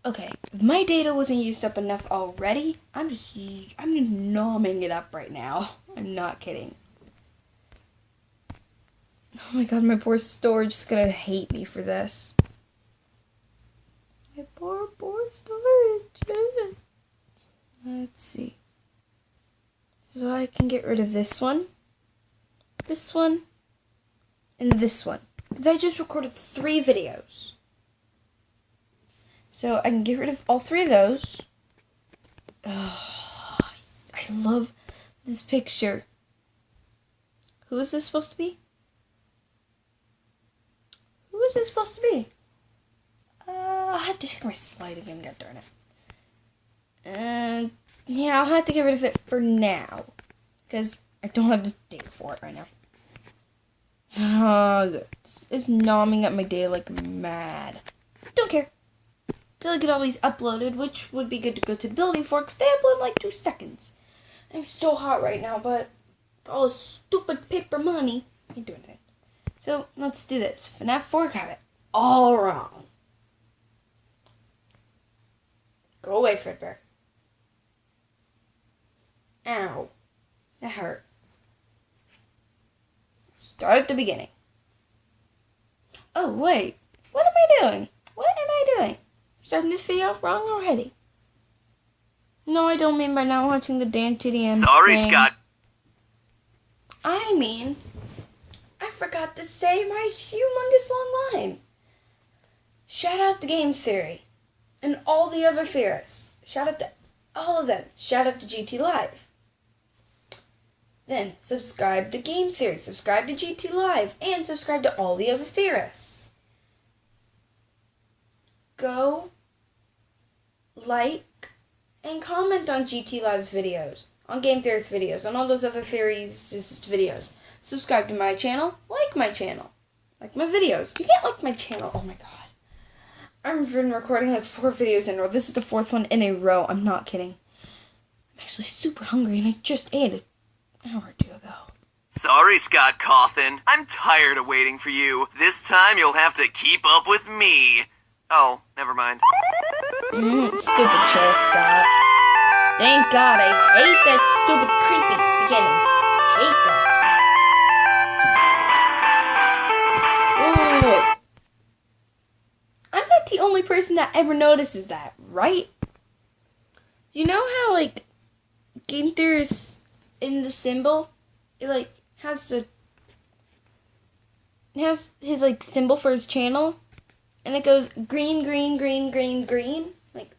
Okay, if my data wasn't used up enough already, I'm nomming it up right now. I'm not kidding. Oh my god, my poor storage is gonna hate me for this. My poor storage. Let's see. So I can get rid of this one, and this one. Because I just recorded 3 videos. So I can get rid of all 3 of those. Oh, I love this picture. Who is this supposed to be? Who is this supposed to be? I'll have to check my slide again, god darn it. Yeah, I'll have to get rid of it for now. Because I don't have the data for it right now. Oh, good. It's nomming up my data like mad. Don't care. Till I get all these uploaded, which would be good to go to the building for, because they upload in like 2 seconds. I'm so hot right now, but all this stupid paper money, I can't do anything. So, let's do this. FNAF 4 got it all wrong. Go away, Fredbear. Ow. That hurt. Start at the beginning. Oh, wait. What am I doing? What am I doing? Starting this video off wrong already. No, I don't mean by not watching the Dan Titty and Sorry, thing. Scott. I mean, I forgot to say my humongous long line. Shout out to Game Theory and all the other theorists. Shout out to all of them. Shout out to GT Live. Then subscribe to Game Theory, subscribe to GT Live, and subscribe to all the other theorists. Go like and comment on GT Live's videos, on Game Theory's videos, on all those other theories videos. Subscribe to my channel, like my channel, like my videos. You can't like my channel, oh my god. I've been recording like 4 videos in a row. This is the 4th one in a row, I'm not kidding. I'm actually super hungry and I just ate an hour or 2 ago. Sorry, Scott Cawthon. I'm tired of waiting for you. This time you'll have to keep up with me. Oh, never mind. Stupid troll, Scott. Thank God, I hate that stupid creepy beginning. Hate that. Ooh. I'm not the only person that ever notices that, right? You know how, like, Game Theory's in the symbol, it, like, has his, like, symbol for his channel, and it goes green, green, green, green, green, like,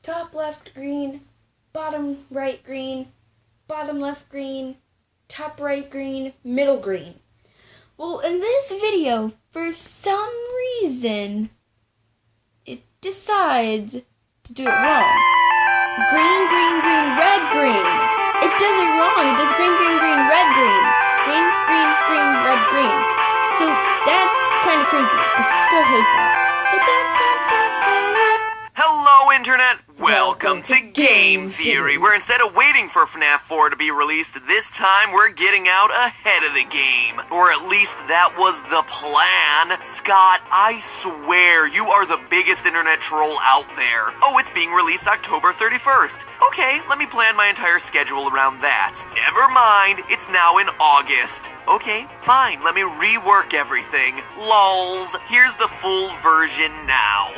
top left green, bottom right green, bottom left green, top right green, middle green. Well, in this video, for some reason, it decides to do it wrong. Green, green, green, red, green. It does it wrong. It does green, green, green, red, green. Green, green, green, red, green. So that's kind of creepy. I still hate that. Hello, Internet! Welcome to Game Theory, where instead of waiting for FNAF 4 to be released, this time we're getting out ahead of the game. Or at least that was the plan. Scott, I swear you are the biggest internet troll out there. Oh, it's being released October 31st. Okay, let me plan my entire schedule around that. Never mind, it's now in August. Okay, fine, let me rework everything. Lols, here's the full version now.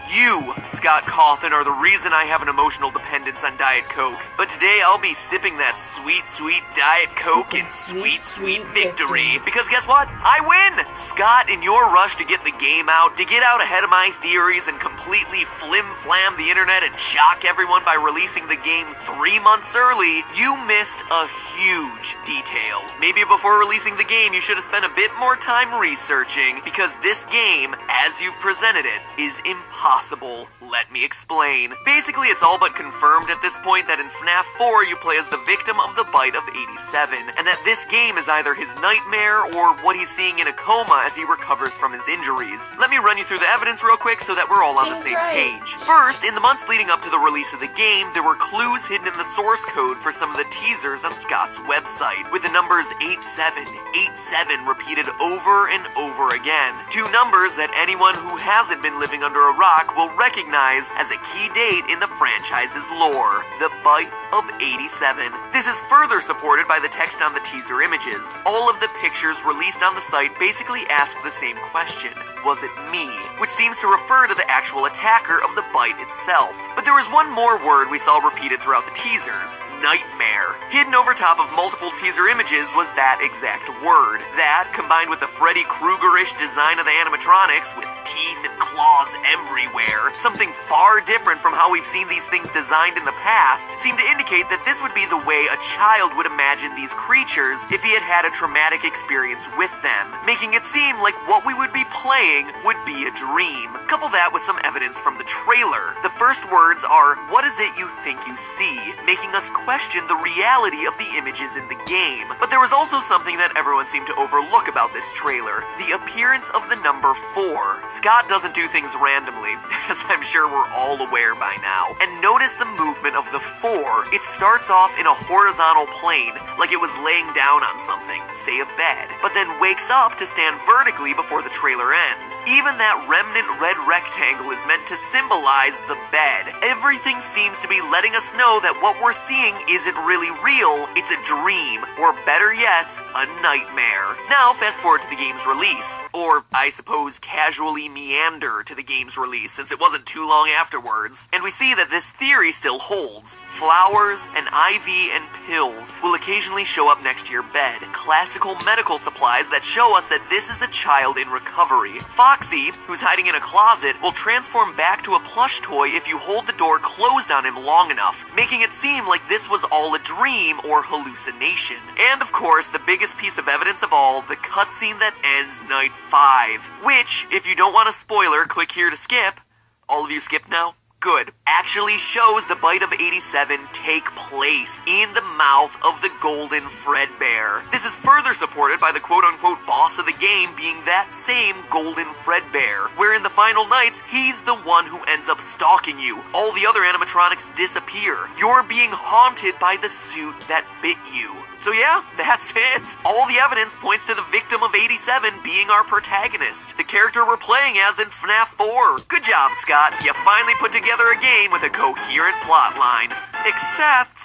You, Scott Cawthon, are the reason I have an emotional dependence on Diet Coke. But today I'll be sipping that sweet, sweet Diet Coke in sweet, sweet victory. Because guess what? I win! Scott, in your rush to get the game out, to get out ahead of my theories and completely flim-flam the internet and shock everyone by releasing the game 3 months early, you missed a huge detail. Maybe before releasing the game, you should have spent a bit more time researching, because this game, as you've presented it, is impossible. Let me explain. insane. Basically, it's all but confirmed at this point that in FNAF 4 you play as the victim of the bite of 87, and that this game is either his nightmare or what he's seeing in a coma as he recovers from his injuries. Let me run you through the evidence real quick so that we're all on the same page. First, in the months leading up to the release of the game, there were clues hidden in the source code for some of the teasers on Scott's website, with the numbers 8787 repeated over and over again. Two numbers that anyone who hasn't been living under a rock will recognize as a key date in the franchise's lore, the bite of 87. This is further supported by the text on the teaser images. All of the pictures released on the site basically ask the same question: was it me? Which seems to refer to the actual attacker of the bite itself. But there was one more word we saw repeated throughout the teasers: nightmare. Hidden over top of multiple teaser images was that exact word. That, combined with the Freddy Krueger-ish design of the animatronics, with teeth and claws everywhere, something far different from how we've seen these things designed in the past, seemed to indicate that this would be the way a child would imagine these creatures if he had had a traumatic experience with them, making it seem like what we would be playing would be a dream. Couple that with some evidence from the trailer. The first words are, "What is it you think you see?" making us question the reality of the images in the game. But there was also something that everyone seemed to overlook about this trailer: the appearance of the number 4. Scott doesn't do things randomly, as I'm sure we're all aware by now. And notice the movement of the 4. It starts off in a horizontal plane, like it was laying down on something, say a bed, but then wakes up to stand vertically before the trailer ends. Even that remnant red rectangle is meant to symbolize the bed. Everything seems to be letting us know that what we're seeing isn't really real, it's a dream, or better yet, a nightmare. Now fast forward to the game's release, or I suppose casually meander to the game's release since it wasn't too long afterwards, and we see that this theory still holds. Flowers, an IV, and pills will occasionally show up next to your bed. Classical medical supplies that show us that this is a child in recovery. Foxy, who's hiding in a closet, will transform back to a plush toy if you hold the door closed on him long enough, making it seem like this was all a dream or hallucination. And of course, the biggest piece of evidence of all, the cutscene that ends Night 5, which, if you don't want a spoiler, click here to skip. All of you skipped now? Good. Actually shows the bite of 87 take place in the mouth of the Golden Fredbear. This is further supported by the quote-unquote boss of the game being that same Golden Fredbear, where in the final nights, he's the one who ends up stalking you. All the other animatronics disappear. You're being haunted by the suit that bit you. So yeah, that's it. All the evidence points to the victim of 87 being our protagonist, the character we're playing as in FNAF 4. Good job, Scott. You finally put together a game with a coherent plotline. Except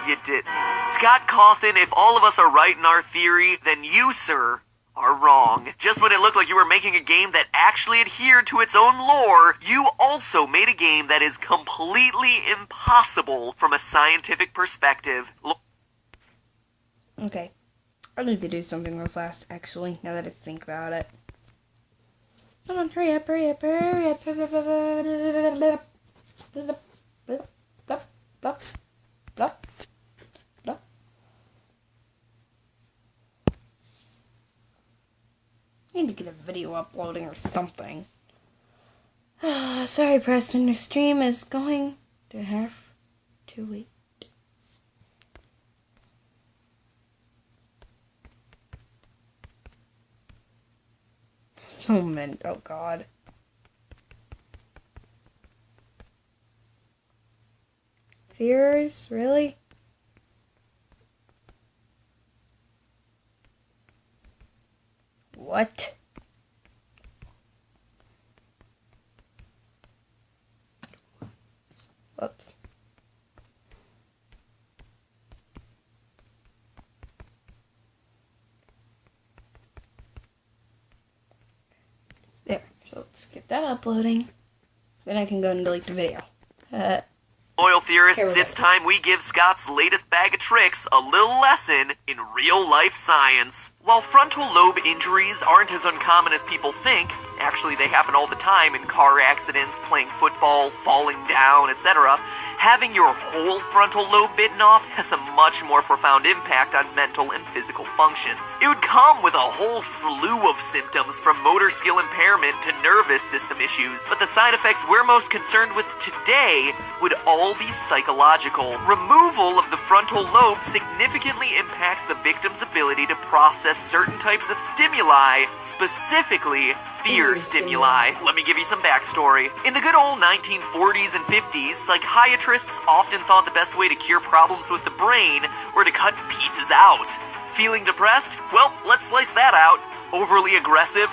you didn't. Scott Cawthon, if all of us are right in our theory, then you, sir, are wrong. Just when it looked like you were making a game that actually adhered to its own lore, you also made a game that is completely impossible from a scientific perspective. Okay. I need to do something real fast, actually, now that I think about it. Come on, hurry up, hurry up, hurry up. I need to get a video uploading or something. Sorry, Preston, your stream is going to have to wait. So many. Oh God. Fears? Really? What? Whoops. There. So let's get that uploading. Then I can go and delete the video. Loyal theorists, it's time we give Scott's latest bag of tricks a little lesson in real-life science. While frontal lobe injuries aren't as uncommon as people think, actually they happen all the time in car accidents, playing football, falling down, etc., Having your whole frontal lobe bitten off has a much more profound impact on mental and physical functions. It would come with a whole slew of symptoms from motor skill impairment to nervous system issues, but the side effects we're most concerned with today would all be psychological. Removal of the frontal lobe significantly impacts the victim's ability to process certain types of stimuli, specifically fear stimuli. Let me give you some backstory. In the good old 1940s and 50s, psychiatrists often thought the best way to cure problems with the brain were to cut pieces out. Feeling depressed? Well, let's slice that out. Overly aggressive?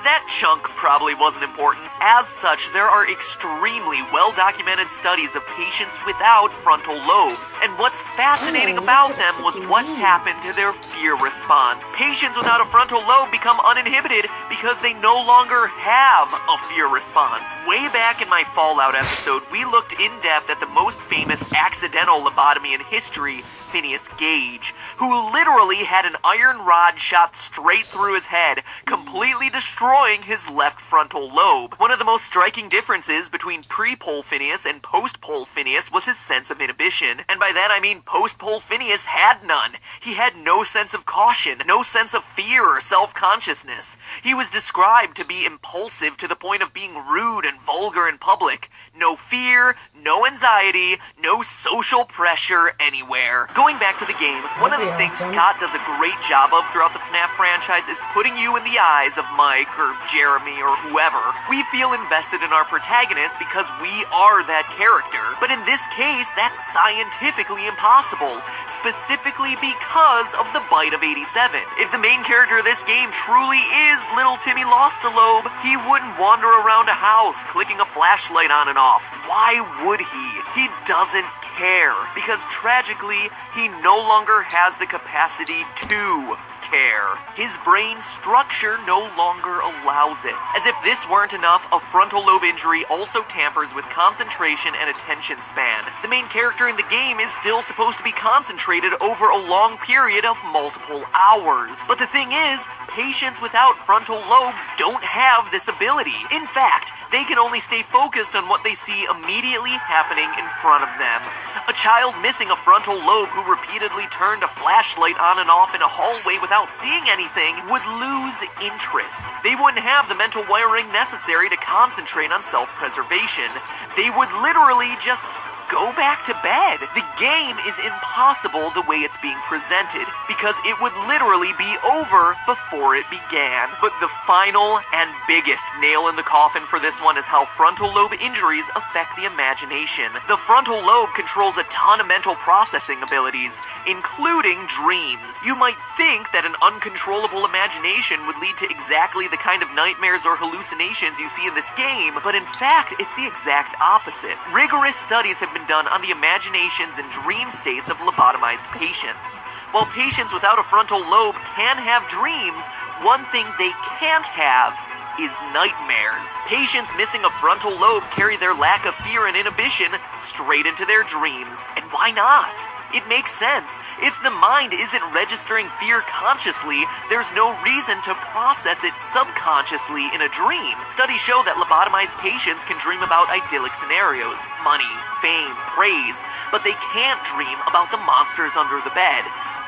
That chunk probably wasn't important. As such, there are extremely well-documented studies of patients without frontal lobes, and what's fascinating about them was what happened to their fear response. Patients without a frontal lobe become uninhibited because they no longer have a fear response. Way back in my Fallout episode, we looked in depth at the most famous accidental lobotomy in history, Phineas Gage, who literally had an iron rod shot straight through his head, completely destroying his left frontal lobe. One of the most striking differences between pre-Pol Phineas and post-Pol Phineas was his sense of inhibition, and by that I mean post-Pol Phineas had none. He had no sense of caution, no sense of fear or self-consciousness. He was described to be impulsive to the point of being rude and vulgar in public. No fear, no anxiety, no social pressure anywhere. Going back to the game, one of the things Scott does a great job of throughout the FNAF franchise is putting you in the eyes of Mike or Jeremy or whoever. We feel invested in our protagonist because we are that character. But in this case, that's scientifically impossible, specifically because of the bite of 87. If the main character of this game truly is little Timmy Lost a Lobe, he wouldn't wander around a house clicking a flashlight on and off. Why would he? He doesn't care, because tragically, he no longer has the capacity to care. His brain structure no longer allows it. As if this weren't enough, a frontal lobe injury also tampers with concentration and attention span. The main character in the game is still supposed to be concentrated over a long period of multiple hours. But the thing is, patients without frontal lobes don't have this ability. In fact, they can only stay focused on what they see immediately happening in front of them. A child missing a frontal lobe who repeatedly turned a flashlight on and off in a hallway without seeing anything would lose interest. They wouldn't have the mental wiring necessary to concentrate on self-preservation. They would literally just go back to bed. The game is impossible the way it's being presented, because it would literally be over before it began. But the final and biggest nail in the coffin for this one is how frontal lobe injuries affect the imagination. The frontal lobe controls a ton of mental processing abilities, including dreams. You might think that an uncontrollable imagination would lead to exactly the kind of nightmares or hallucinations you see in this game, but in fact, it's the exact opposite. Rigorous studies have been done on the imaginations and dream states of lobotomized patients. While patients without a frontal lobe can have dreams, one thing they can't have is nightmares. Patients missing a frontal lobe carry their lack of fear and inhibition straight into their dreams. And why not? It makes sense. If the mind isn't registering fear consciously, there's no reason to process it subconsciously in a dream. Studies show that lobotomized patients can dream about idyllic scenarios, money, fame, praise, but they can't dream about the monsters under the bed,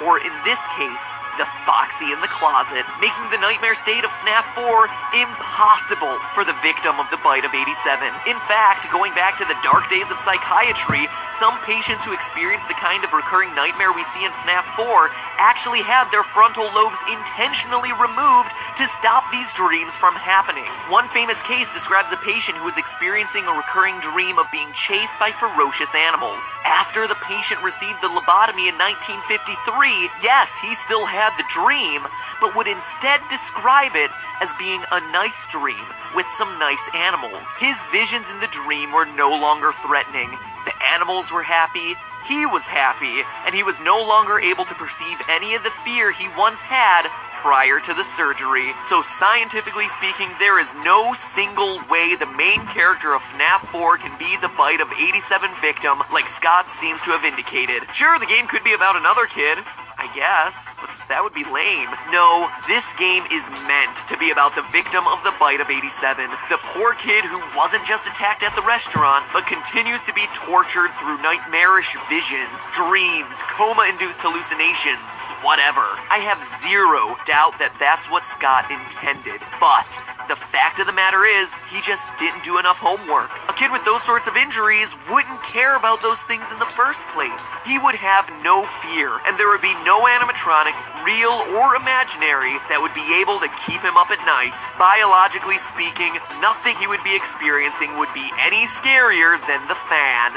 or in this case, the Foxy in the closet, making the nightmare state of FNAF 4 impossible for the victim of the bite of 87. In fact, going back to the dark days of psychiatry, some patients who experience the kind of recurring nightmare we see in FNAF 4 actually had their frontal lobes intentionally removed to stop these dreams from happening. One famous case describes a patient who was experiencing a recurring dream of being chased by ferocious animals. After the patient received the lobotomy in 1953, yes, he still had the dream, but would instead describe it as being a nice dream with some nice animals. His visions in the dream were no longer threatening. The animals were happy, he was happy, and he was no longer able to perceive any of the fear he once had prior to the surgery. So scientifically speaking, there is no single way the main character of FNAF 4 can be the bite of 87 victim like Scott seems to have indicated. Sure, the game could be about another kid, I guess, but that would be lame. No, this game is meant to be about the victim of the bite of 87. The poor kid who wasn't just attacked at the restaurant, but continues to be tortured through nightmarish visions, dreams, coma-induced hallucinations, whatever. I have zero doubt that that's what Scott intended. But the fact of the matter is, he just didn't do enough homework. A kid with those sorts of injuries wouldn't care about those things in the first place. He would have no fear, and there would be no animatronics, real or imaginary, that would be able to keep him up at night. Biologically speaking, nothing he would be experiencing would be any scarier than the fan.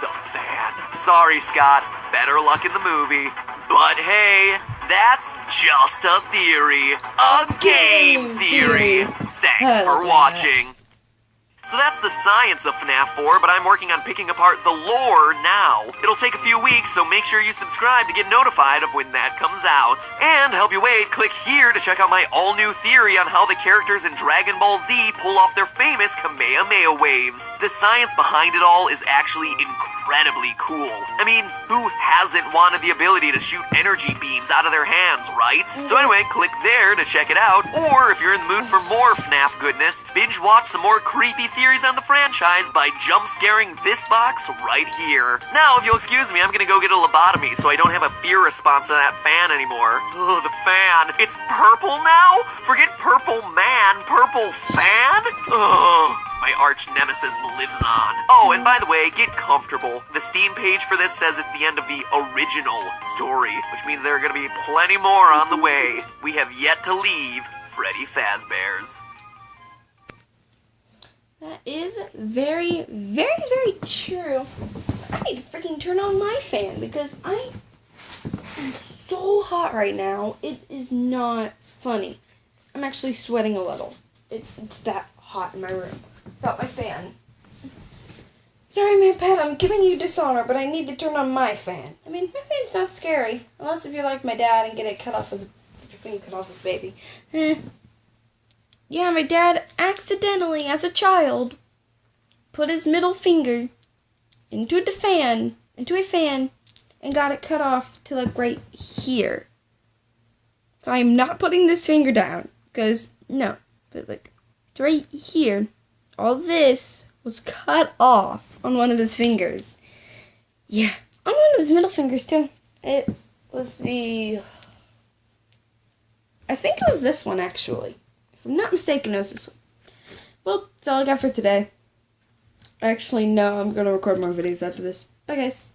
The fan. Sorry, Scott. Better luck in the movie. But hey, that's just a theory. A game theory. Thanks for watching. So that's the science of FNAF 4, but I'm working on picking apart the lore now. It'll take a few weeks, so make sure you subscribe to get notified of when that comes out. And to help you wait, click here to check out my all-new theory on how the characters in Dragon Ball Z pull off their famous Kamehameha waves. The science behind it all is actually incredibly cool. I mean, who hasn't wanted the ability to shoot energy beams out of their hands, right? So anyway, click there to check it out, or if you're in the mood for more FNAF goodness, binge watch some more creepy theories on the franchise by jump scaring this box right here. Now, if you'll excuse me, I'm gonna go get a lobotomy so I don't have a fear response to that fan anymore. Oh, the fan. It's purple now? Forget purple man, purple fan? Ugh. My arch nemesis lives on. Oh, and by the way, get comfortable. The Steam page for this says it's the end of the original story, which means there are gonna be plenty more on the way. We have yet to leave Freddy Fazbear's. That is very, very, very true. I need to freaking turn on my fan because I am so hot right now. It is not funny. I'm actually sweating a little. It's that hot in my room. Without my fan. Sorry, my pet, I'm giving you dishonor, but I need to turn on my fan. I mean, my fan's not scary. Unless if you're like my dad and get your finger cut off as a baby. Yeah, my dad accidentally, as a child, put his middle finger into a fan, and got it cut off to like right here. So I am not putting this finger down, because, no, but like, it's right here. All this was cut off on one of his fingers. Yeah, on one of his middle fingers, too. It was I think it was this one, actually. If I'm not mistaken, it was this one. Well, that's all I got for today. Actually, no, I'm going to record more videos after this. Bye, guys.